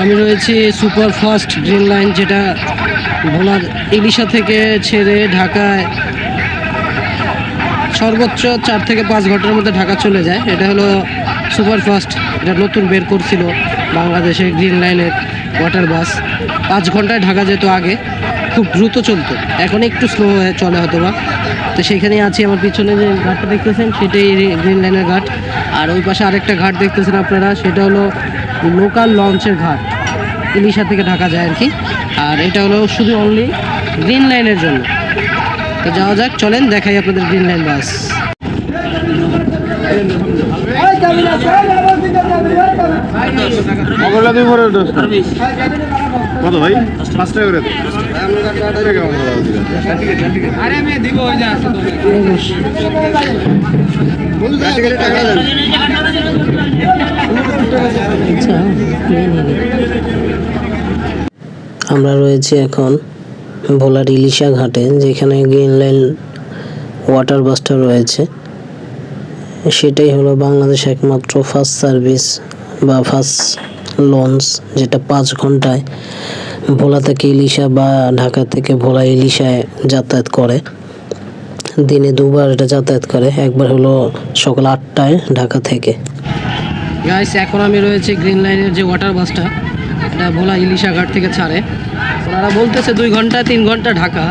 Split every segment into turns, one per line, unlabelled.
আমি রয়েছি super fast green line, যেটা ভোলার ইলিশা থেকে ছেড়ে ঢাকায় সর্বোচ্চ 4 থেকে 5 ঘন্টার মধ্যে ঢাকা চলে যায়। এটা হলো সুপার ফাস্ট, এটা নতুন বের করছিল বাংলাদেশে গ্রিন লাইনের ওয়াটার বাস। 5 ঘন্টায় ঢাকা যেত আগে, খুব দ্রুত চলতো, এখন একটু স্লো হয়ে চলে হয়তো বা। তো সেইখানেই আছি, আমার পিছনে যে ঘাটটা দেখতেছেন সেটাই গ্রিন লাইনের ঘাট। আর ওই পাশে আরেকটা ঘাট দেখতেছেন আপনারা, সেটা হলো লোকাল লঞ্চের ঘাট, ইলিশা থেকে ঢাকা যায় আর কি। আর এটা হলো শুধু অনলি গ্রিন লাইনের জন্য। তো যাওয়া যাক, চলেন দেখাই আপনাদের গ্রিন লাইন বাস।
কত ভাই? 5 টাকা করে।
আমরা রয়েছি এখন ভোলার ইলিশা ঘাটে, যেখানে গ্রিন লাইন ওয়াটার বাসটা রয়েছে। সেটাই হলো বাংলাদেশ একমাত্র ফার্স্ট সার্ভিস বা ফার্স্ট লঞ্চ, যেটা 5 ঘন্টায় ভোলা থেকে ইলিশা বা ঢাকা থেকে ভোলা ইলিশায় যাতায়াত করে। দিনে 2বার এটা যাতায়াত করে, একবার হলো সকাল 8টায় ঢাকা থেকে। গাইস, এখন আমি রয়েছে গ্রিন লাইনের যে ওয়াটার বাসটা, এটা ভোলা ইলিশা ঘাট থেকে ছাড়ে। ওনারা বলতেছে 2 ঘন্টা 3 ঘন্টা ঢাকা,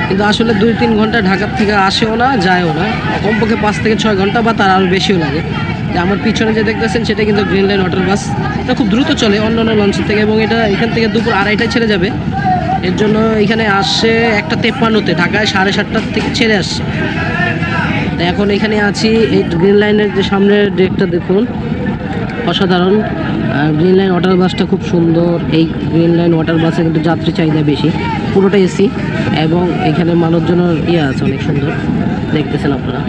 কিন্তু আসলে 2-3 ঘন্টা ঢাকার থেকে আসেও না যায়ও না, কমপক্ষে 5 থেকে 6 ঘন্টা বা তার আরও বেশিও লাগে। যে আমার পিছনে যে দেখতেছেন সেটা কিন্তু গ্রিন লাইন ওয়াটার বাস। এটা খুব দ্রুত চলে অন্য অন্য লঞ্চের থেকে, এবং এটা এখান থেকে দুপুর 2:30টায় ছেড়ে যাবে। এর জন্য এখানে আসছে 1:53-তে, ঢাকায় 7:30টার থেকে ছেড়ে আসছে। তো এখন এখানে আছি, এই গ্রিন লাইনের যে সামনের ডেকটা দেখুন, অসাধারণ। আর গ্রিন লাইন ওয়াটার বাসটা খুব সুন্দর। এই গ্রিন লাইন ওয়াটার বাসে কিন্তু যাত্রী চাহিদা বেশি, পুরোটা এসি, এবং এখানে মানুষজনের আছে অনেক সুন্দর, দেখতেছেন আপনারা।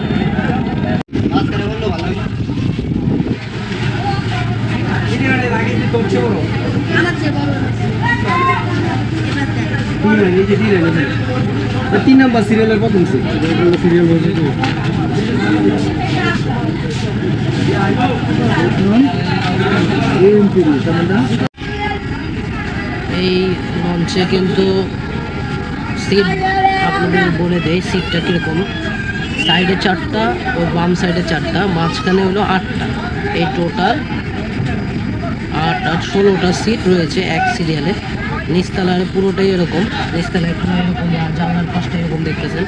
তিন নাম্বার সিরিয়ালের প্রথম সিরিয়াল হয়েছে তো। এই লঞ্চে কিন্তু সিট আপনাদের বলে দেয় সিটটা কীরকম। সাইডে 4টা ও বাম সাইডে 4টা, মাঝখানে হলো 8টা। এই টোটাল 8 আর 16টা সিট রয়েছে এক সিরিয়ালে। নিচতলায় পুরোটাই এরকম, নিচতলায় পুরো এরকম, জানলার পাশটা এরকম দেখতেছেন।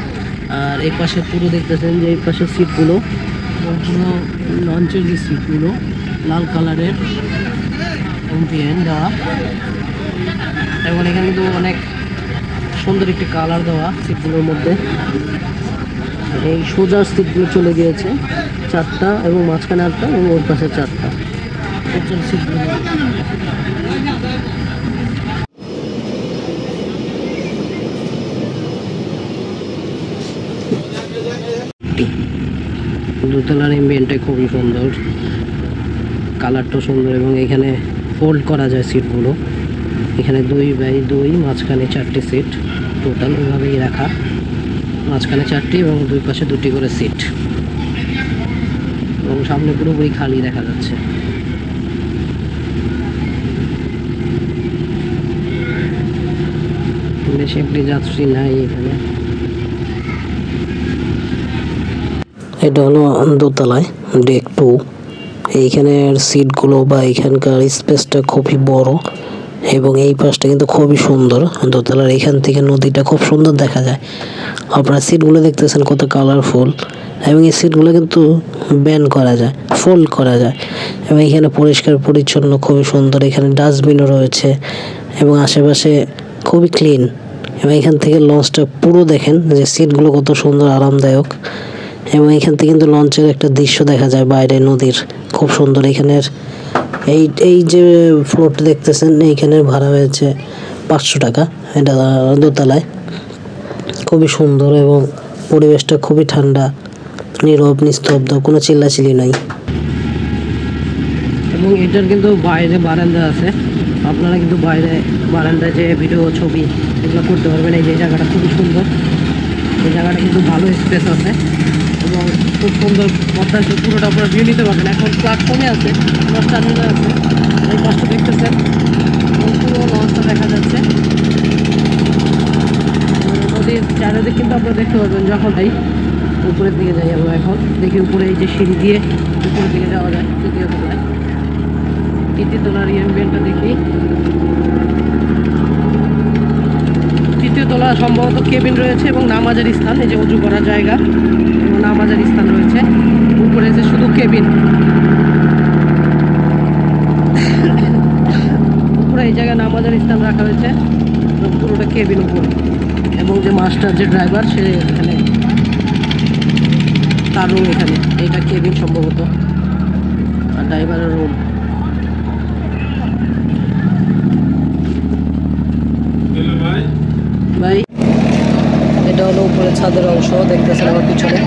আর এই পাশে পুরো দেখতেছেন যে এই পাশের সিটগুলো, পুরো লঞ্চের যে সিটগুলো লাল কালারের এমপিএন দেওয়া, এবং এখানে কিন্তু অনেক সুন্দর একটি কালার দেওয়া সিটগুলোর মধ্যে। এই সোজা সিটগুলো চলে গিয়েছে 4টা, এবং মাঝখানে 8টা, এবং ওর পাশে 4টা সিটগুলো। দোতলার এমবিএনটা খুবই সুন্দর, কালারটাও সুন্দর, এবং এখানে ফোল্ড করা যায় সিটগুলো। এখানে 2x2, মাঝখানে 4টি সিট টোটাল ওইভাবেই রাখা, মাঝখানে 4টি এবং দুই পাশে 2টি করে সিট, এবং সামনে পুরোপুরি খালি দেখা যাচ্ছে। বেশি একটি যাত্রী নাই এখানে। এটা হলো দোতলায় ডেক 2। এইখানের সিটগুলো বা এখানকার স্পেসটা খুবই বড়, এবং এই পাশটা কিন্তু খুবই সুন্দর। দোতলার এখান থেকে নদীটা খুব সুন্দর দেখা যায়। আপনারা সিটগুলো দেখতেছেন কত কালারফুল, এবং এই সিটগুলো কিন্তু ব্যান্ড করা যায়, ফোল্ড করা যায়, এবং এখানে পরিষ্কার পরিচ্ছন্ন খুবই সুন্দর। এখানে ডাস্টবিনও রয়েছে, এবং আশেপাশে খুবই ক্লিন। এবং এখান থেকে লঞ্চটা পুরো দেখেন যে সিটগুলো কত সুন্দর আরামদায়ক, এবং এখান থেকে কিন্তু লঞ্চের একটা দৃশ্য দেখা যায় বাইরে নদীর, খুব সুন্দর। এখানের এই যে ফ্লোরটা দেখতেছেন, এইখানের ভাড়া হয়েছে 500 টাকা। এটা দোতলায়, খুবই সুন্দর, এবং পরিবেশটা খুবই ঠান্ডা, নীরব নিস্তব্ধ, কোনো চিল্লাচিল্লি নাই। এবং এটার কিন্তু বাইরে বারান্দা আছে, আপনারা কিন্তু বাইরে বারান্দায় যে ভিডিও ছবি এগুলো করতে পারবেন। এই যে জায়গাটা খুবই সুন্দর, এই জায়গাটা কিন্তু ভালো স্পেস আছে, এবং খুব সুন্দর পদ্মা পুরোটা আপনারা ভিউ নিতে পারবেন। এখন ক্লাস কমে আছে, ক্লাস টার্মিনাল আছে, এই পাশটা দেখতেছেন বুঝতে পারবেন যখন এই উপরের দিকে যাই আমরা এখন দেখি উপরে এই যে সিঁড়ি দিয়ে উপরের দিকে যাওয়া যায় তৃতীয় তলায়। তৃতীয় তলার এম্বিয়েন্টটা দেখি। তৃতীয় তলা সম্ভবত কেবিন রয়েছে এবং নামাজের স্থান, এই যে উঁচু করার জায়গা এবং নামাজের স্থান রয়েছে। উপরে যে শুধু কেবিন, উপরে এই জায়গায় নামাজের স্থান রাখা হয়েছে এবং পুরোটা কেবিন উপরে। এবং যে মাস্টার যে ড্রাইভার সে এখানে, তার রুম এখানে, এইটা কেবিন সম্ভবত, আর ড্রাইভারের রুম। ভাই এটা হলো উপরে ছাদের অংশ, দেখতেছেন আমার পিছনে।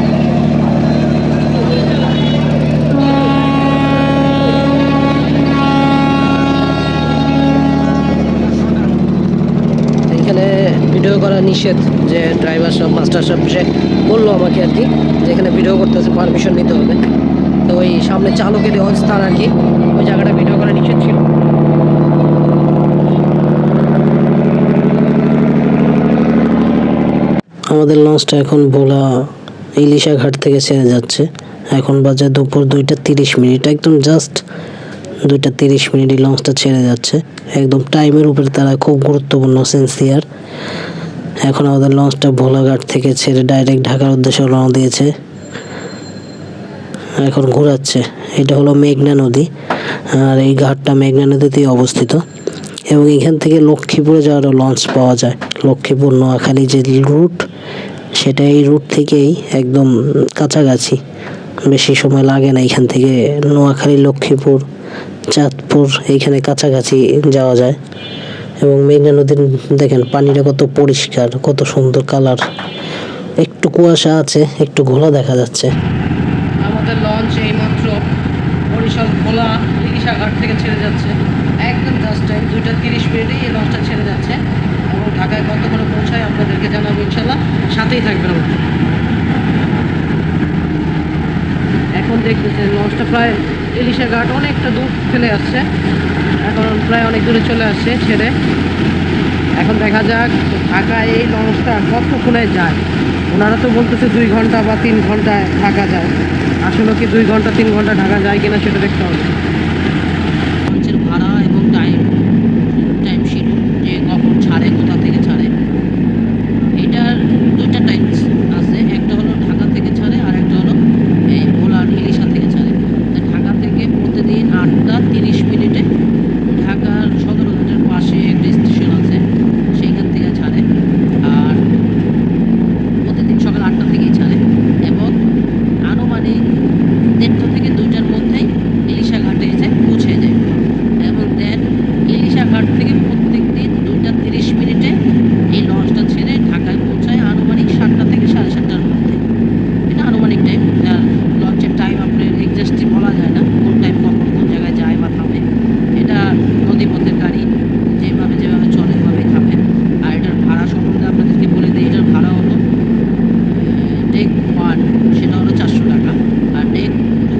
এখানে ভিডিও করা নিষেধ, যে ড্রাইভার সাহেব মাস্টার সাহেব সে বললো আমাকে আর কি যে এখানে ভিডিও করতেছে, পারমিশন নিতে হবে। তো ওই সামনে চালকের অবস্থান আর কি, ওই জায়গাটা ভিডিও করা নিষেধ ছিল। আমাদের লঞ্চটা এখন ভোলা ইলিশা ঘাট থেকে ছেড়ে যাচ্ছে। এখন বাজে দুপুর 2:30, একদম জাস্ট 2:30 লঞ্চটা ছেড়ে যাচ্ছে। একদম টাইমের উপরে তারা খুব গুরুত্বপূর্ণ, সিনসিয়ার। এখন আমাদের লঞ্চটা ভোলা ঘাট থেকে ছেড়ে ডাইরেক্ট ঢাকার উদ্দেশ্যে রওনা দিয়েছে, এখন ঘোরাচ্ছে। এটা হলো মেঘনা নদী, আর এই ঘাটটা মেঘনা নদীতেই অবস্থিত। এবং এখান থেকে লক্ষ্মীপুরে যাওয়ারও লঞ্চ পাওয়া যায়। লক্ষ্মীপুর নোয়াখালী যে রুট, সেটা এই রুট থেকেই একদম কাছাকাছি, বেশি সময় লাগে না। এখান থেকে নোয়াখালী, লক্ষ্মীপুর, চাঁদপুর এইখানে কাছাকাছি যাওয়া যায়। এবং মেঘনা নদীর দেখেন পানিটা কত পরিষ্কার, কত সুন্দর কালার। একটু কুয়াশা আছে, একটু ঘোলা দেখা যাচ্ছে। আমাদের লঞ্চ এইমাত্র বরিশাল ভোলা ইলিশা ঘাট থেকে ছেড়ে যাচ্ছে। একদম জাস্ট টাইম 2:30 এই লঞ্চটা ছেড়ে যাচ্ছে। এবং ঢাকায় কতক্ষণে পৌঁছায় আপনাদেরকে জানাবো ইনশাল্লাহ, সাথেই থাকবেন আমার। এখন দেখতেছেন লঞ্চটা প্রায় ইলিশা ঘাট অনেকটা দূর ফেলে আসছে, এখন প্রায় অনেক দূরে চলে আসছে ছেড়ে। এখন দেখা যাক ঢাকায় এই লঞ্চটা কতক্ষণে যায়। ওনারা তো বলতেছে 2 ঘন্টা বা 3 ঘন্টায় ঢাকা যায়। আসলে কি 2 ঘন্টা 3 ঘন্টা ঢাকা যায় কিনা সেটা দেখতে হবে। লঞ্চের ভাড়া এবং টাইম শিডিউল, যে কখন ছাড়ে, কোথা থেকে ছাড়ে, এটার 2টা টাইম আছে। একটা হলো ঢাকা থেকে ছাড়ে, আর একটা হলো এই ভোলার ইলিশা থেকে ছাড়ে। ঢাকা থেকে প্রতিদিন 8:30 ঢাকার সদরঘাটের পাশে একটা স্টেশন আছে, সেইখান থেকে ছাড়ে। আর প্রতিদিন সকাল 8টা থেকেই ছাড়ে এবং আনুমানিক 1:30 থেকে 2টার মধ্যেই ইলিশা ঘাটে এসে পৌঁছে যায়। এবং দেন ইলিশা ঘাট থেকে প্রত্যেক দিন 2:30 এই লঞ্চটা ছেড়ে ঢাকায় পৌঁছায় আনুমানিক 7টা থেকে 7:30টার মধ্যে। এটা আনুমানিক টাইম, লঞ্চের টাইম আপনার এক্সাক্টলি বলা যায় না কোন টাইম কখন কোন জায়গায় যায় বা থামে। এটা নদীপথের গাড়ি, যেভাবে চলে ওইভাবেই থামে। আর এটার ভাড়া সম্বন্ধে আপনাদেরকে বলে দিই, এটার ভাড়া হলো ডেক 1 সেটা হলো 400 টাকা, আর ডেক 2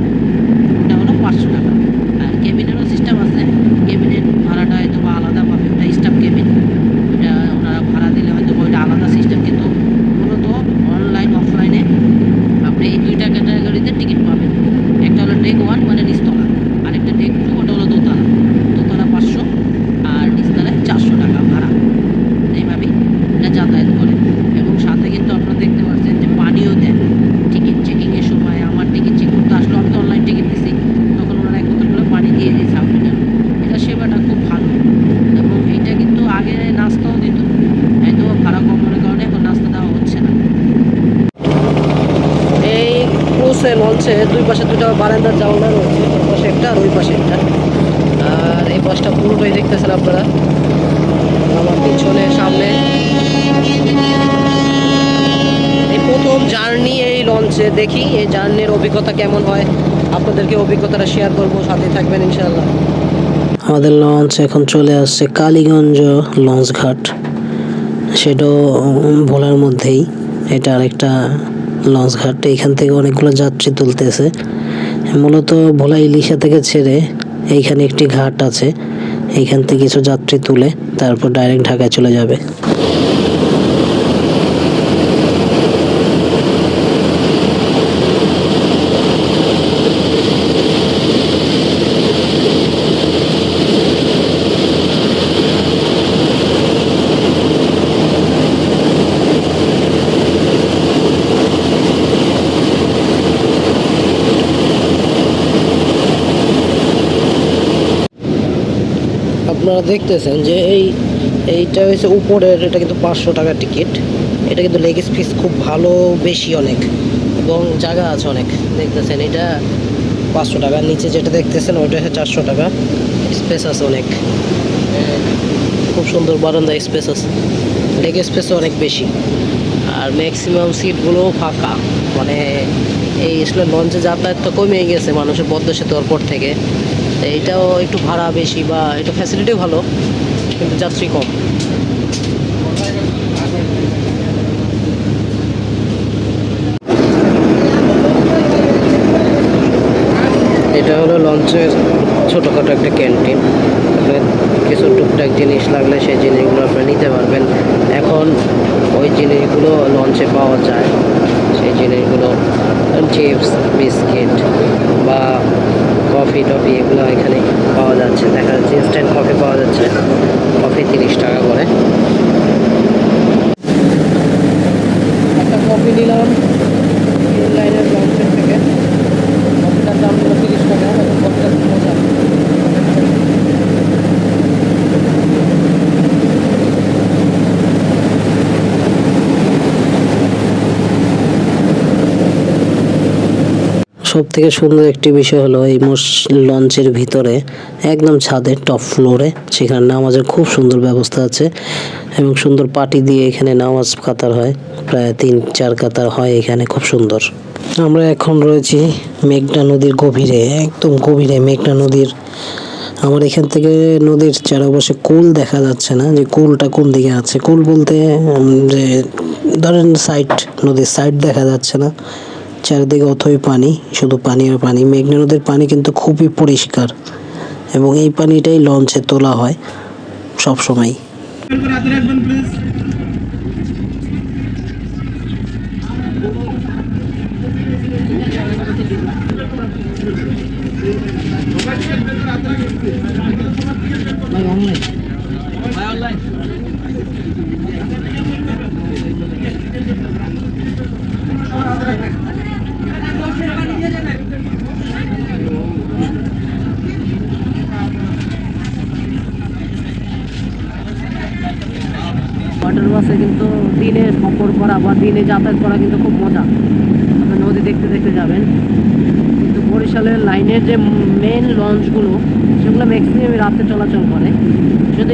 ওটা হলো 500 টাকা। আর কেবিনেরও সিস্টেম আছে, কেবিনের ভাড়াটা হয়তো বা আলাদা পাবে, ওটা স্টাফ কেবিন, ওটা ওনারা ভাড়া দিলে হয়তো ওইটা আলাদা সিস্টেম। কিন্তু মূলত অনলাইন অফলাইনে আপনি এই 2টা ক্যাটাগরিতে টিকিট পাবেন। একটা হলো ডেক 1 মানে নিচতলা, আরেকটা ডেক 2 ওটা হলো দোতলা। দোতলা 500 আর নিচতলায় 400 টাকা ভাড়া। এইভাবেই এটা যাতায়াত করে। এবং সাথে কিন্তু আপনারা দেখতে পাচ্ছেন যে পানিও দেন টিকিট চেকিংয়ের সময়। আমার টিকিট চেক করতে আসলে আমি তো অনলাইন টিকিট দিছি, তখন ওনারা এক বোতল করে পানি দিয়ে দিয়েছে 1/2 লিটার। এটা সেবাটা খুব ভালো। এবং এইটা কিন্তু আগে নাস্তাও দিত, হয়তো ভাড়া কম মনে কারণে এখন নাস্তা দেওয়া হচ্ছে না। এই ক্রুজে লঞ্চে 2 পাশে 2টা বারান্দার জানলা রয়েছে, ওই পাশে একটা আর ওই পাশে একটা। আর এই পাশটা পুরোটাই দেখতেছেন আপনারা, আমার পিছনে সামনে। এই প্রথম জার্নি এই লঞ্চে, দেখি এই জার্নির অভিজ্ঞতা কেমন হয়, আপনাদেরকে অভিজ্ঞতাটা শেয়ার করবো, সাথে থাকবেন ইনশাআল্লাহ। আমাদের লঞ্চ এখন চলে আসছে কালীগঞ্জ লঞ্চ ঘাট, সেটাও ভোলার মধ্যেই। এটা আরেকটা লঞ্চ ঘাট, এখান থেকে অনেকগুলো যাত্রী তুলতেছে। মূলত ভোলা ইলিশা থেকে ছেড়ে এইখানে একটি ঘাট আছে, এইখান থেকে কিছু যাত্রী তুলে তারপর ডাইরেক্ট ঢাকায় চলে যাবে। আপনারা দেখতেছেন যে এইটা হচ্ছে উপরের, এটা কিন্তু 500 টাকা টিকিট। এটা কিন্তু লেগ স্পেস খুব ভালো, বেশি অনেক, এবং জায়গা আছে অনেক। দেখতেছেন এটা 500 টাকা। নিচে যেটা দেখতেছেন ওইটা হচ্ছে 400 টাকা। স্পেস আছে অনেক, খুব সুন্দর বারান্দা স্পেস আছে, লেগ স্পেসও অনেক বেশি। আর ম্যাক্সিমাম সিটগুলোও ফাঁকা, মানে এই আসলে লঞ্চে যাতায়াত তো কমে গেছে মানুষের পদ্মা সেতু হওয়ার পর থেকে। তো এইটাও একটু ভাড়া বেশি, বা এটা ফ্যাসিলিটি ভালো কিন্তু যাত্রী কম। এটা হলো লঞ্চের ছোটোখাটো একটা ক্যান্টিন। আপনার কিছু টুকটাক জিনিস লাগলে সেই জিনিসগুলো আপনি নিতে পারবেন। এখন ওই জিনিসগুলো লঞ্চে পাওয়া যায়, সেই জিনিসগুলো চিপস, বিস্কিট বা কফি টফি এগুলো এখানে পাওয়া যাচ্ছে। দেখা যাচ্ছে ইনস্ট্যান্ট কফি পাওয়া যাচ্ছে, কফি 30 টাকা করে। একটা কফি নিলাম লাইনের লঞ্চের থেকে, কফিটার দাম হলো 30 টাকা। কফিটা খুব মজা। সব থেকে সুন্দর একটি বিষয় হলো এই লঞ্চের ভিতরে একদম ছাদে টপ ফ্লোরে, সেখানে নামাজের খুব সুন্দর ব্যবস্থা আছে, এবং সুন্দর পাটি দিয়ে এখানে নামাজ কাতার হয়, প্রায় 3-4 কাতার হয় এখানে, খুব সুন্দর। আমরা এখন রয়েছি মেঘনা নদীর গভীরে, একদম গভীরে মেঘনা নদীর। আমার এখান থেকে নদীর চারপাশে কুল দেখা যাচ্ছে না, যে কুলটা কোন দিকে আছে। কুল বলতে যে ধরেন সাইড, নদীর সাইড দেখা যাচ্ছে না, চারিদিকে অথই পানি, শুধু পানি আর পানি। মেঘনা নদীর পানি কিন্তু খুবই পরিষ্কার, এবং এই পানিটাই লঞ্চে তোলা হয় সব সময়। ওয়াটার বাসে কিন্তু দিনে সফর করা বা দিনে যাতায়াত করা কিন্তু খুব মজা। আপনি নদী দেখতে দেখতে যাবেন। কিন্তু বরিশালের লাইনের যে মেন লঞ্চগুলো, সেগুলো ম্যাক্সিমাম রাতে চলাচল করে। শুধু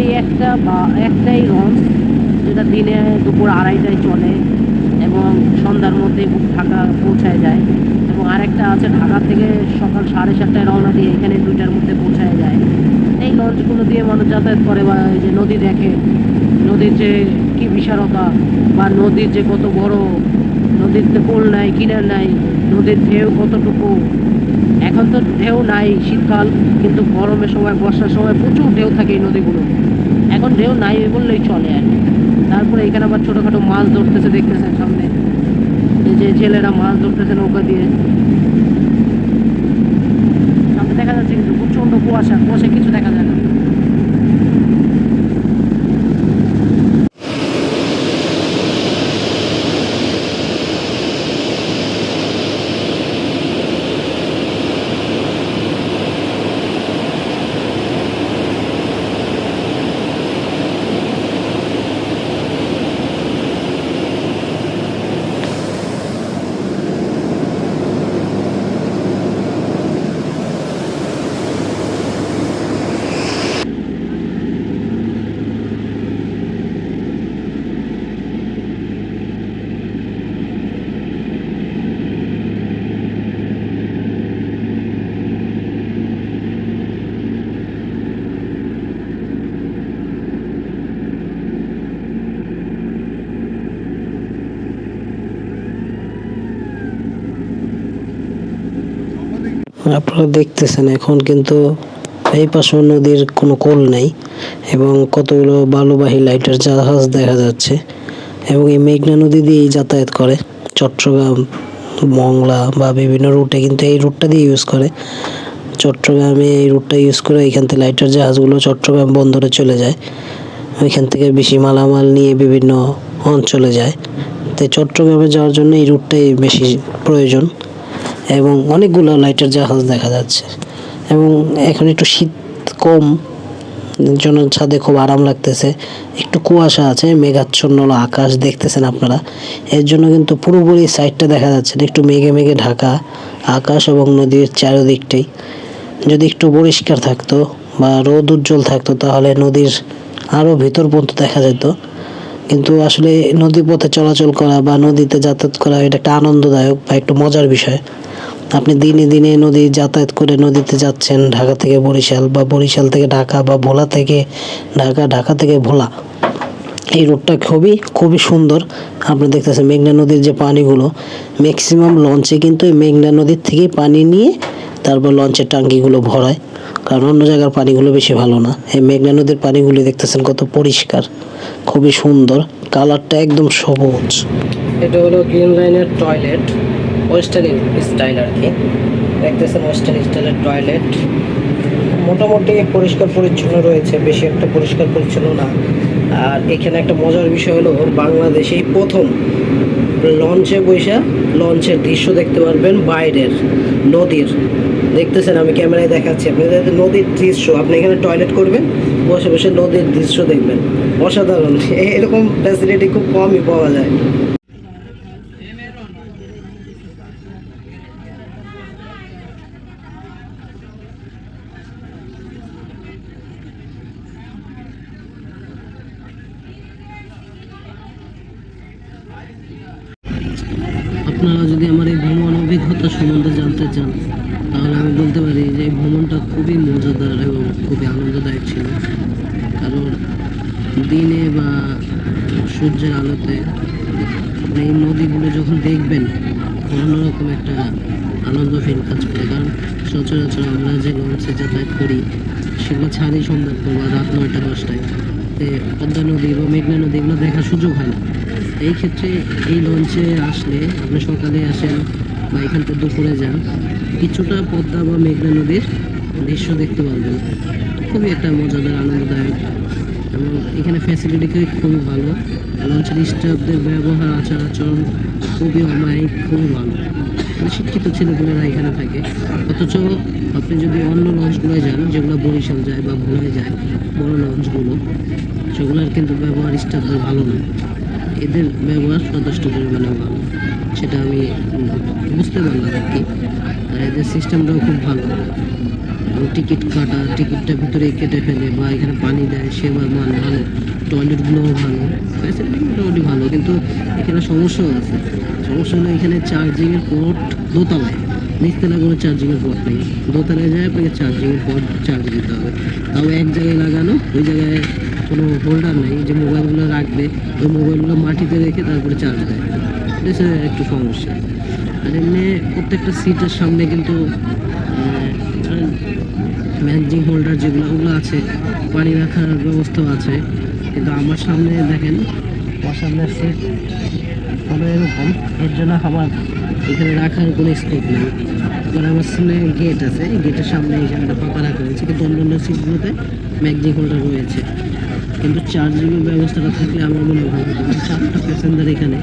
একটাই লঞ্চ যেটা দিনে দুপুর 2:30টায় চলে এবং সন্ধ্যার মধ্যে ঢাকা পৌঁছায় যায়, এবং আরেকটা আছে ঢাকা থেকে সকাল 7:30টায় রওনা দিয়ে এখানে 2টার মধ্যে পৌঁছায় যায়। এই লঞ্চগুলো দিয়ে মানুষ যাতায়াত করে, বা এই যে নদী দেখে, নদীর যে কি বিশালতা, বা নদীর যে কত বড়, নদীর তো কোল নাই, কিনার নাই, নদীর ঢেউ কতটুকু। এখন তো ঢেউ নাই শীতকাল, কিন্তু গরমের সময়, বর্ষার সময় প্রচুর ঢেউ থাকে এই নদীগুলো। এখন ঢেউ নাই বললেই চলে আর কি। তারপরে এখানে আবার ছোটোখাটো মাছ ধরতেছে, দেখতেছেন সামনে এই যে ছেলেরা মাছ ধরতেছে নৌকা দিয়ে। সামনে দেখা যাচ্ছে কিন্তু প্রচণ্ড কুয়াশা, কিছু দেখা যায় না। আপনারা দেখতেছেন এখন কিন্তু এই পাশে নদীর কোনো কোল নেই, এবং কতগুলো বালুবাহী লাইটার জাহাজ দেখা যাচ্ছে, এবং এই মেঘনা নদী দিয়েই যাতায়াত করে চট্টগ্রাম, মংলা বা বিভিন্ন রুটে। কিন্তু এই রুটটা দিয়ে ইউজ করে চট্টগ্রামে, এই রুটটা ইউজ করে এখান থেকে লাইটার জাহাজগুলো চট্টগ্রাম বন্দরে চলে যায়, ওইখান থেকে বেশি মালামাল নিয়ে বিভিন্ন অঞ্চলে যায়। তাই চট্টগ্রামে যাওয়ার জন্য এই রুটটাই বেশি প্রয়োজন, এবং অনেকগুলো লাইটার জাহাজ দেখা যাচ্ছে। এবং এখন একটু শীত কম, এর জন্য ছাদে খুব আরাম লাগতেছে। একটু কুয়াশা আছে, মেঘাচ্ছন্ন আকাশ দেখতেছেন আপনারা। এর জন্য কিন্তু পুরোপুরি সাইডটা দেখা যাচ্ছে না, একটু মেঘে মেঘে ঢাকা আকাশ এবং নদীর চারিদিকটাই। যদি একটু পরিষ্কার থাকতো বা রোদ উজ্জ্বল থাকতো তাহলে নদীর আরও ভিতর পর্যন্ত দেখা যেত। কিন্তু আসলে নদী পথে চলাচল করা বা নদীতে যাতায়াত করা এটা একটা আনন্দদায়ক বা একটু মজার বিষয়। আপনি দিনে দিনে নদী যাতায়াত করে নদীতে যাচ্ছেন, ঢাকা থেকে বরিশাল বা বরিশাল থেকে ঢাকা বা ভোলা থেকে ঢাকা, ঢাকা থেকে ভোলা। এই রোডটা খুবই খুবই সুন্দর। আপনি দেখতেছেন মেঘনা নদীর যে পানিগুলো, ম্যাক্সিমাম লঞ্চে কিন্তু এই মেঘনা নদীর থেকেই পানি নিয়ে তারপর লঞ্চের টাঙ্কিগুলো ভরায়, কারণ অন্য জায়গার পানিগুলো বেশি ভালো না। এই মেঘনা নদীর পানিগুলি দেখতেছেন কত পরিষ্কার, খুবই সুন্দর, কালারটা একদম সবুজ। এটা হলো গ্রিন লাইনের টয়লেট, ওয়েস্টার্ন স্টাইল আর কি। দেখতেছেন ওয়েস্টার্ন স্টাইলের টয়লেট, মোটামুটি পরিষ্কার পরিচ্ছন্ন রয়েছে, বেশি একটা পরিষ্কার পরিচ্ছন্ন না। আর এখানে একটা মজার বিষয় হলো বাংলাদেশেই প্রথম লঞ্চে বৈশা লঞ্চের দৃশ্য দেখতে পারবেন বাইরের নদীর। দেখতেছেন আমি ক্যামেরায় দেখাচ্ছি আপনাদের নদীর দৃশ্য। আপনি এখানে টয়লেট করবেন, বসে বসে নদীর দৃশ্য দেখবেন, অসাধারণ। এরকম ফ্যাসিলিটি খুব কমই পাওয়া যায়। আপনারা যদি আমার এই ভ্রমণ অভিজ্ঞতা সম্বন্ধে জানতে চান তাহলে আমি বলতে পারি যে এই ভ্রমণটা খুবই মজাদার এবং খুবই আনন্দদায়ক ছিল। কারণ দিনে বা সূর্যের আলোতে আপনি এই নদীগুলো যখন দেখবেন অন্যরকম একটা আনন্দ ফিল কাজ করে। কারণ সচরাচর আমরা যে লঞ্চে যাতায়াত করি সেগুলো ছাড়ি সন্ধ্যার পর বা রাত 9টা-10টায়, পদ্মা নদী বা মেঘনা নদী এগুলো দেখার সুযোগ হয় না। এই ক্ষেত্রে এই লঞ্চে আসলে আপনি সকালে আসেন বা এখান থেকে দুপুরে যান, কিছুটা পদ্মা বা মেঘনা নদীর দৃশ্য দেখতে পারবেন। খুবই একটা মজাদার আনন্দদায়ক এবং এখানে ফ্যাসিলিটি খুবই ভালো। লঞ্চের স্টাফদের ব্যবহার আচার আচরণ খুবই অমায়িক, খুবই ভালো। শিক্ষিত ছেলেপুলেরা এখানে থাকে। অথচ আপনি যদি অন্য লঞ্চগুলোয় যান যেগুলো বরিশাল যায় বা ভোলায় যায়, বড় লঞ্চগুলো, সেগুলোর কিন্তু ব্যবহার স্টাফদের ভালো না। এদের ব্যবহার যথেষ্ট পরিমাণে ভালো, সেটা আমি বুঝতে পারলাম আর কি। আর এদের সিস্টেমটাও খুব ভালো। টিকিট কাটা, টিকিটটা ভিতরে কেটে ফেলে বা এখানে পানি দেয়, সেবার মান ভালো, টয়লেটগুলোও ভালো, ফ্যাসিলিটি মোটামুটি ভালো। কিন্তু এখানে সমস্যাও আছে। সমস্যা হলো এখানে চার্জিংয়ের পোর্ট দোতলায়, নিচতলায় কোনো চার্জিংয়ের পোর্ট নেই। দোতলায় যায় আপনাকে চার্জিংয়ের পোর্ট চার্জ দিতে হবে, তাও এক জায়গায় লাগানো, ওই জায়গায় কোনো হোল্ডার নেই যে মোবাইলগুলো রাখবে, ওই মোবাইলগুলো মাটিতে রেখে তারপরে চার্জ দেয়। এটা একটু সমস্যা। আর এমনি প্রত্যেকটা সিটের সামনে কিন্তু ম্যাগজিং হোল্ডার যেগুলো ওগুলো আছে, পানি রাখার ব্যবস্থাও আছে। কিন্তু আমার সামনে দেখেন, আমার সামনে সিট হলো এরকম, এর জন্য আমার এখানে রাখার কোনো স্কোপ নেই। এবার আমার সামনে গেট আছে, গেটের সামনে এখানে একটা পাকা রাখা হয়েছে, কিন্তু অন্যান্য সিটগুলোতে ম্যাগজিং হোল্ডার রয়েছে। কিন্তু চার্জিংয়ের ব্যবস্থাটা থাকলে আমার মনে হয় ভালো হতো। 4টা প্যাসেঞ্জার এখানে,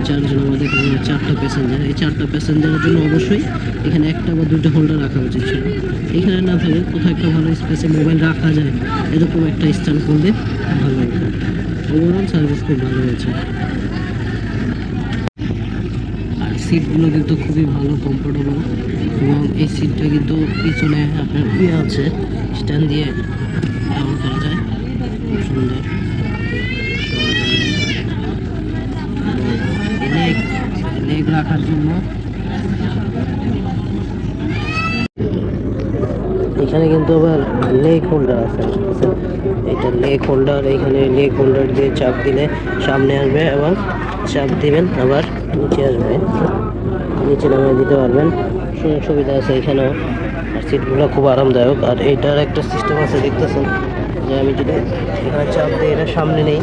4জন আমাদের 4টা প্যাসেঞ্জার, এই 4টা প্যাসেঞ্জারের জন্য অবশ্যই এখানে একটা বা দুটো হোল্ডার রাখা উচিত ছিল। এখানে না থাকে কোথাও একটা ভালো স্পেসে মোবাইল রাখা যায় এরকম একটা স্ট্যান্ড করলে ভালো হতো। ওভারঅল সার্ভিস খুব ভালো হয়েছে। আর সিটগুলো কিন্তু খুবই ভালো, কমফোর্টেবল। এবং এই সিটটা কিন্তু পিছনে আপনার আছে, স্ট্যান্ড দিয়ে ডাউন করা যায়, খুব সুন্দর। লেগ রাখার জন্য এখানে কিন্তু আবার লেগ হোল্ডার আছে। এটা লেগ হোল্ডার, এখানে লেগ হোল্ডার দিয়ে চাপ দিলে সামনে আসবে এবং চাপ দিবেন আবার নিচে আসবে, নিচে নামিয়ে দিতে পারবেন, সুযোগ সুবিধা আছে এখানেও। আর সিটগুলো খুব আরামদায়ক। আর এইটার একটা সিস্টেম আছে, দেখতেছেন যে আমি যদি এখানে চাপ দিই, এটা সামনে নেই,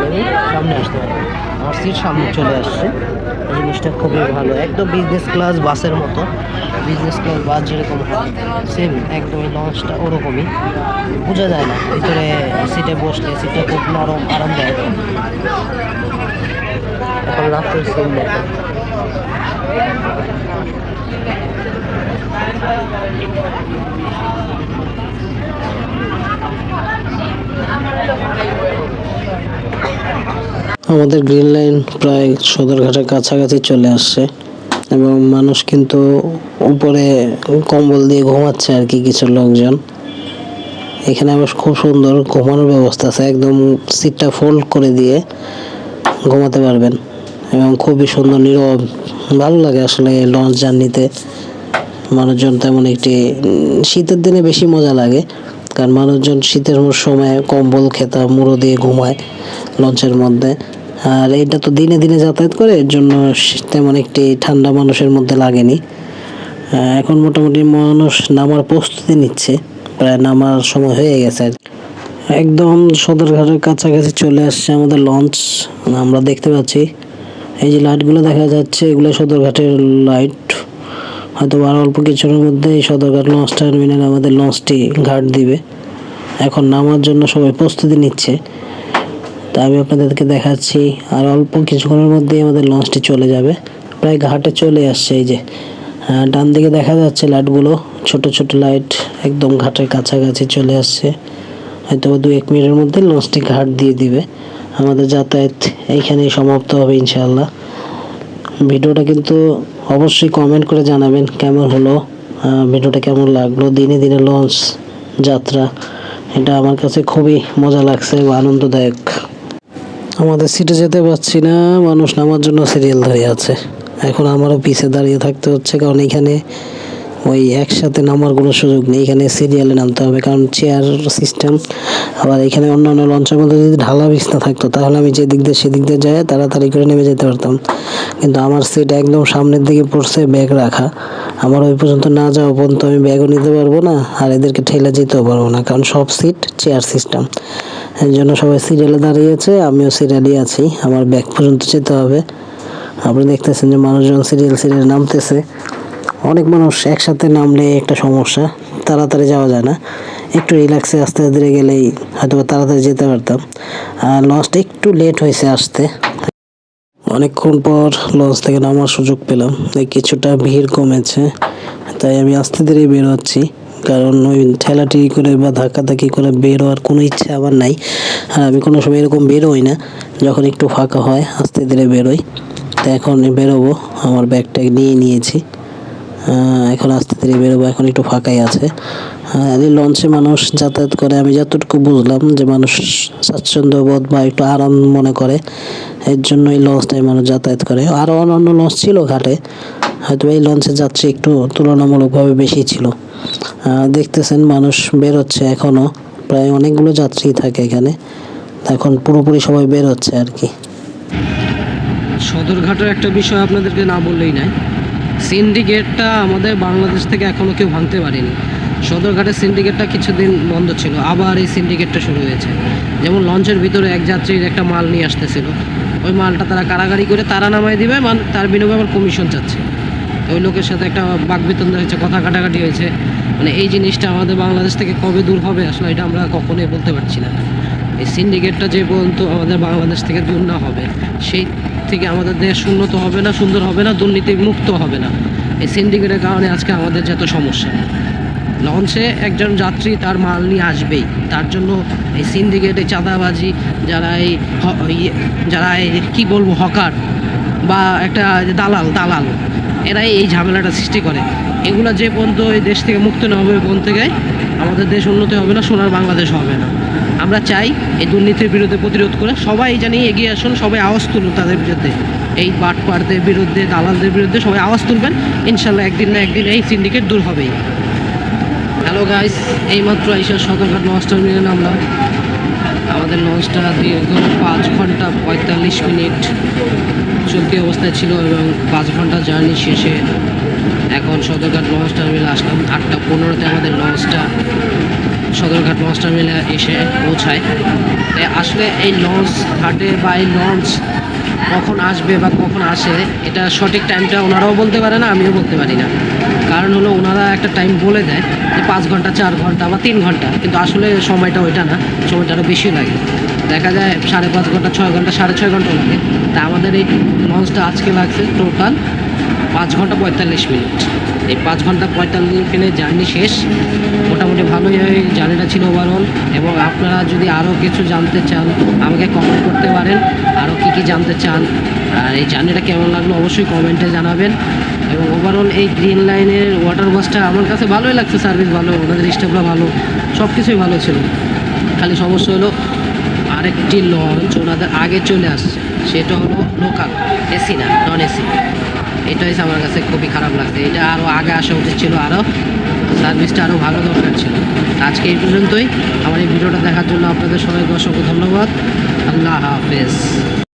আমি সামনে আসতে পারবো, আমার সিট সামনে চলে আসছে। এই জিনিসটা খুবই ভালো, একদম বিজনেস ক্লাস বাসের মতো। বিজনেস ক্লাস বাস যেরকম হয় সেম একদম এই লঞ্চটা ওরকমই, বোঝা যায় না ভিতরে সিটে বসলে। সিটটা খুব নরম, আরামদায়ক। এখন রাত্রের সিন দেখেন। আমাদের গ্রিন লাইন প্রায় সদরঘাটের কাছাকাছি চলে আসছে এবং মানুষ কিন্তু উপরে কম্বল দিয়ে ঘুমাচ্ছে আর কি, কিছু লোকজন। এখানে আবার খুব সুন্দর ঘুমানোর ব্যবস্থা আছে, একদম সিটটা ফোল্ড করে দিয়ে ঘুমাতে পারবেন এবং খুবই সুন্দর নীরব, ভালো লাগে আসলে লঞ্চ জার্নিতে। মানুষজন তেমন একটি শীতের দিনে বেশি মজা লাগে, কারণ মানুষজন শীতের সময় কম্বল খেতা মুড়ো দিয়ে ঘুমায় লঞ্চের মধ্যে। আর এটা তো দিনে দিনে যাতায়াত করে, এর জন্য তেমন একটি ঠান্ডা মানুষের মধ্যে লাগেনি। এখন মোটামুটি মানুষ নামার প্রস্তুতি নিচ্ছে, প্রায় নামার সময় হয়ে গেছে। একদম সদরঘাটের কাছাকাছি চলে আসছে আমাদের লঞ্চ। আমরা দেখতে পাচ্ছি এই যে লাইটগুলো দেখা যাচ্ছে, এগুলো সদরঘাটের লাইট। হয়তো আর অল্প কিছুর মধ্যে এই সদরঘাট লঞ্চ টার্মিনালে আমাদের লঞ্চটি ঘাট দিবে। এখন নামার জন্য সবাই প্রস্তুতি নিচ্ছে, তা আমি আপনাদেরকে দেখাচ্ছি। আর অল্প কিছুক্ষণের মধ্যেই আমাদের লঞ্চটি চলে যাবে, প্রায় ঘাটে চলে আসছে। এই যে ডান দিকে দেখা যাচ্ছে লাইটগুলো, ছোট ছোট লাইট, একদম ঘাটের কাছাকাছি চলে আসছে। হয়তো 2-1 মিনিটের মধ্যে লঞ্চটি ঘাট দিয়ে দিবে। আমাদের যাতায়াত এইখানেই সমাপ্ত হবে ইনশাআল্লাহ। ভিডিওটা কিন্তু অবশ্যই কমেন্ট করে জানাবেন কেমন হলো, ভিডিওটা কেমন লাগলো। দিনে দিনে লঞ্চ যাত্রা, এটা আমার কাছে খুবই মজা লাগছে এবং আনন্দদায়ক। আমাদের সিটে যেতে পারছি না, মানুষ নামার জন্য সিরিয়াল ধরে আছে। এখন আমারও পিছে দাঁড়িয়ে থাকতে হচ্ছে, কারণ এখানে ওই একসাথে নামার কোনো সুযোগ নেই, এখানে সিরিয়ালে নামতে হবে, কারণ চেয়ার সিস্টেম। আবার এখানে অন্যান্য লঞ্চের মধ্যে যদি ঢালা বিছনা থাকতো তাহলে আমি যে দিক দিয়ে সেদিক দিয়ে যায় তাড়াতাড়ি করে নেমে যেতে পারতাম, কিন্তু আমার সিট একদম সামনের দিকে পড়ছে, ব্যাগ রাখা। আমার ওই পর্যন্ত না যাওয়া পর্যন্ত আমি ব্যাগও নিতে পারবো না, আর এদেরকে ঠেলে যেতেও পারবো না, কারণ সব সিট চেয়ার সিস্টেম। এর জন্য সবাই সিরিয়ালে দাঁড়িয়েছে, আমিও সিরিয়ালই আছি, আমার ব্যাগ পর্যন্ত যেতে হবে। আপনি দেখতেছেন যে মানুষজন সিরিয়াল নামতেছে। অনেক মানুষ একসাথে নামলে একটা সমস্যা, তাড়াতাড়ি যাওয়া যায় না। একটু রিল্যাক্সে আস্তে ধীরে গেলেই হয়তো তাড়াতাড়ি যেতে পারতাম। আর লঞ্চটা একটু লেট হয়েছে আসতে, অনেকক্ষণ পর লঞ্চ থেকে নামার সুযোগ পেলাম। কিছুটা ভিড় কমেছে, তাই আমি আস্তে ধীরে বের হচ্ছি, কারণ ওই ঠেলাঠেলি করে বা ধাক্কাধাক্কি করে বের হওয়ার কোনো ইচ্ছা আমার নাই। আর আমি কোনো সময় এরকম বেরোই না, যখন একটু ফাঁকা হয় আস্তে ধীরে বেরোই। তো এখন বেরোবো, আমার ব্যাগটা নিয়ে নিয়েছি, এখন আস্তে ধীরে বেরোবো, এখন একটু ফাঁকাই আছে। এই লঞ্চে মানুষ যাতায়াত করে, আমি যতটুকু বুঝলাম যে মানুষ স্বাচ্ছন্দ্যবোধ বা একটু আরাম মনে করে, এর জন্য এই লঞ্চটায় মানুষ যাতায়াত করে। আরও অন্যান্য লঞ্চ ছিল ঘাটে, হয়তো এই লঞ্চের যাত্রী একটু তুলনামূলকভাবে বেশি ছিল। দেখতেছেন মানুষ বেরোচ্ছে, এখনও প্রায় অনেকগুলো যাত্রী থাকে এখানে, এখন পুরোপুরি সবাই বেরোচ্ছে আর কি। সদরঘাটের একটা বিষয় আপনাদেরকে না বললেই নাই, সিন্ডিকেটটা আমাদের বাংলাদেশ থেকে এখনও কেউ ভাঙতে পারেনি। সদরঘাটের সিন্ডিকেটটা কিছুদিন বন্ধ ছিল, আবার এই সিন্ডিকেটটা শুরু হয়েছে। যেমন লঞ্চের ভিতরে এক যাত্রীর একটা মাল নিয়ে আসতেছিল, ওই মালটা তারা কারাগারি করে তারা নামায় দিবে, তার বিনিময়ে আবার কমিশন চাচ্ছে। ওই লোকের সাথে একটা বাকবিতণ্ডা হয়েছে, কথা কাটাকাটি হয়েছে। মানে এই জিনিসটা আমাদের বাংলাদেশ থেকে কবে দূর হবে আসলে এটা আমরা কখনোই বলতে পারছি না। এই সিন্ডিকেটটা যে পর্যন্ত আমাদের বাংলাদেশ থেকে দূর না হবে, সেই থেকে আমাদের দেশ উন্নত হবে না, সুন্দর হবে না, দুর্নীতি মুক্ত হবে না। এই সিন্ডিকেটের কারণে আজকে আমাদের যত সমস্যা। লঞ্চে একজন যাত্রী তার মাল নিয়ে আসবেই, তার জন্য এই সিন্ডিকেটে চাঁদাবাজি, যারা কী বলবো হকার বা একটা দালাল এরাই এই ঝামেলাটা সৃষ্টি করে। এগুলো যে পর্যন্ত এই দেশ থেকে মুক্ত না হবে, কোন থেকে আমাদের দেশ উন্নতি হবে না, সোনার বাংলাদেশ হবে না। আমরা চাই এই দুর্নীতির বিরুদ্ধে প্রতিরোধ করে সবাই জানি এগিয়ে আসুন, সবাই আওয়াজ তুলুন তাদের বিরুদ্ধে, এই বাটপারদের বিরুদ্ধে, দালালদের বিরুদ্ধে সবাই আওয়াজ তুলবেন। ইনশাল্লাহ একদিন না একদিন এই সিন্ডিকেট দূর হবেই। হ্যালো গাইস, এইমাত্র এসে সদরঘাট লঞ্চ টার্মিনালে নামলাম। আমাদের লঞ্চটা দীর্ঘ 5 ঘন্টা 45 মিনিট চলতি অবস্থায় ছিল এবং 5 ঘন্টা জার্নি শেষে এখন সদরঘাট লঞ্চ টার্মিনালে আসলাম। 8:15-তে আমাদের লঞ্চটা সদরঘাট লঞ্চ টার্মিনালে এসে পৌঁছায়। তাই আসলে এই লঞ্চ ঘাটে বা এই লঞ্চ কখন আসবে বা কখন আসে এটা সঠিক টাইমটা ওনারাও বলতে পারে না, আমিও বলতে পারি না। কারণ হলো ওনারা একটা টাইম বলে দেয় যে 5 ঘন্টা 4 ঘন্টা বা 3 ঘন্টা, কিন্তু আসলে সময়টা ওইটা না, সময়টা আরও বেশি লাগে। দেখা যায় 5.5 ঘন্টা 6 ঘন্টা 6.5 ঘন্টাও লাগে। তা আমাদের এই লঞ্চটা আজকে লাগছে টোটাল 5 ঘন্টা 45 মিনিট।
এই 5 ঘন্টা 45 মিনিট জার্নি শেষ। মোটামুটি ভালোই জার্নিটা ছিল ওভারঅল। এবং আপনারা যদি আরও কিছু জানতে চান আমাকে কমেন্ট করতে পারেন, আরও কী জানতে চান, আর এই জার্নিটা কেমন লাগলো অবশ্যই কমেন্টে জানাবেন। এবং ওভারঅল এই গ্রিন লাইনের ওয়াটার বাসটা আমার কাছে ভালোই লাগছে, সার্ভিস ভালো, ওনাদের স্টাফরা ভালো, সব কিছুই ভালো ছিল। খালি সমস্যা হলো আরেকটি লঞ্চ ওনাদের আগে চলে আসছে, সেটা হলো লোকাল, এসি না, নন এসি। এটা হচ্ছে আমার কাছে খুবই খারাপ লাগছে, এটা আরও আগে আসা উচিত ছিল, আরও সার্ভিসটা আরও ভালো দরকার ছিল। আজকে এই পর্যন্তই। আমার এই ভিডিওটা দেখার জন্য আপনাদের সবাইকে অসংখ্য ধন্যবাদ। আল্লাহ হাফেজ।